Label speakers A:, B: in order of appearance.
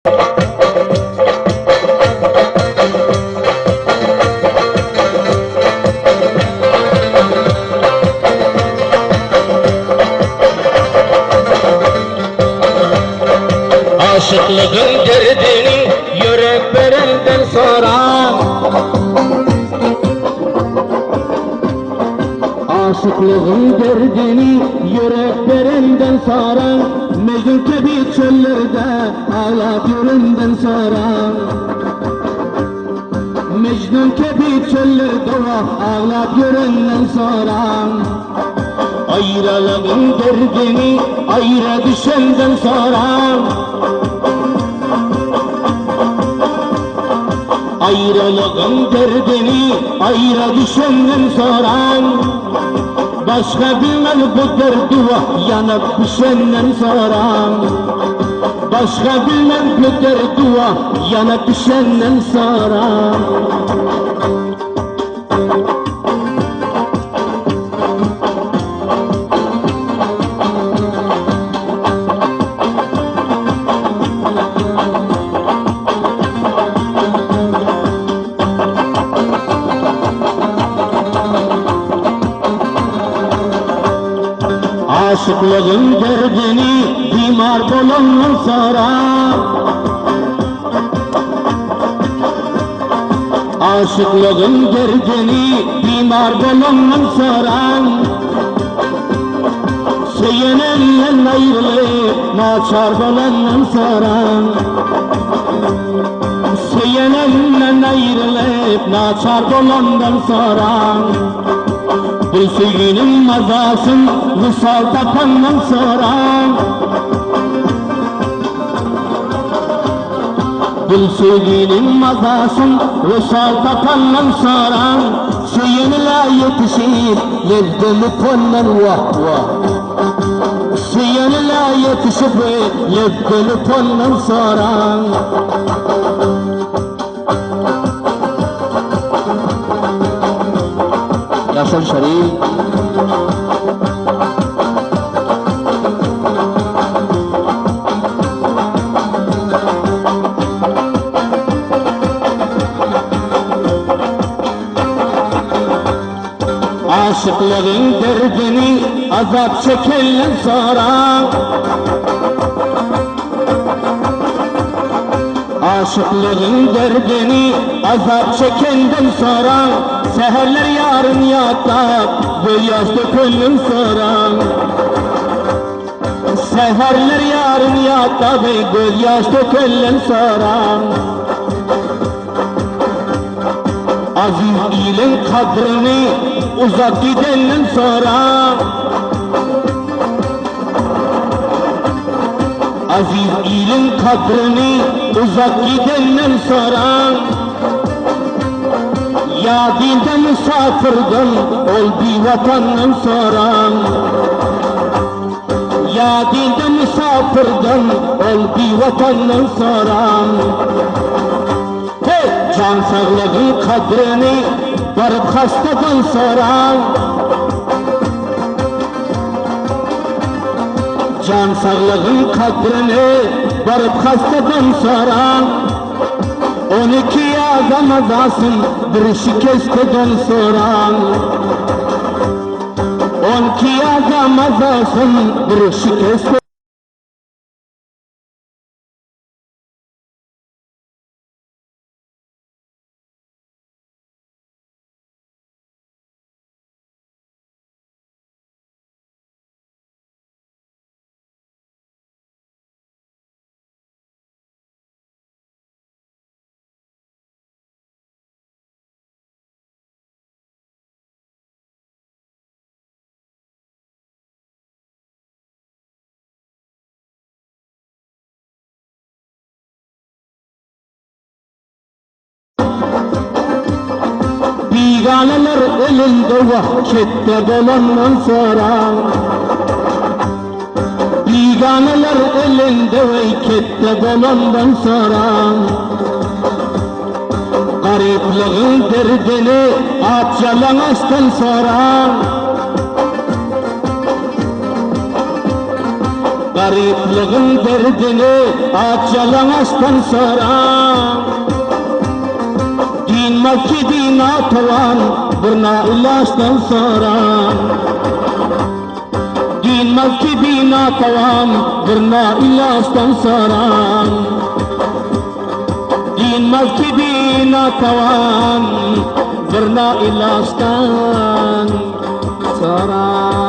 A: Aşıklığın derdini yürek verenden soran, aşıklığın derdini yürek verenden soran, Mecnun gibi çöllerde ağlap yüründen soran, Mecnun gibi çöllerde ağlap yüründen soran, ayrılığın derdini ayrı düşenden soran, ayrılığın derdini ayrı düşenden soran, başka bilmez bu derdi vah yanıp düşenden soran, başka bilmez bu derdi vah yanıp düşenden soran. Aşıklığın derdini bimar bolandan soran, aşıklığın derdini bimar bolandan soran, Seyenenden ayrılıp naçar bolandan soran, Seyenenden ayrılıp naçar bolandan soran, bir sevginin mazasın vısal tapandan soran, bir sevginin mazasın vısal tapandan soran, Seyenile yetişip yeddili pondan vah vah, Seyenile yetişip yeddili pondan soran. Yaşar Şerif aşıklığın derdini azap çekenler soran, aşıklığın derdini azap çekenden soran, seherler yarın yatar göz dökülün soran, seherler yarın yatar göz yaş dökülün soran, aziz ilin kadrini uzak gidenin soran, aziz ilin kadrini uzak gidenin soran, ya dinde misafirden ol bir vatanın soran, ya dinde misafirden ol bir vatanın soran, can sağlığın kadrini varıp hastadan soran, can sağlığın kadrini varıp hastadan soran, 12 adam azasın bir şikesteden soran, 12 adam azasın bir şikesteden. Biganeler elinde vahşette dolandan soran, Biganeler elinde vahşette dolandan soran, garipliğin derdini at yalanaçtan soran, Garipliğin derdini açalan aslan soran. Din mevki din atavan burna ilaçtan soran. Din mevki din atavan burna ilaçtan soran. Din mevki din atavan burna ilaçtan soran.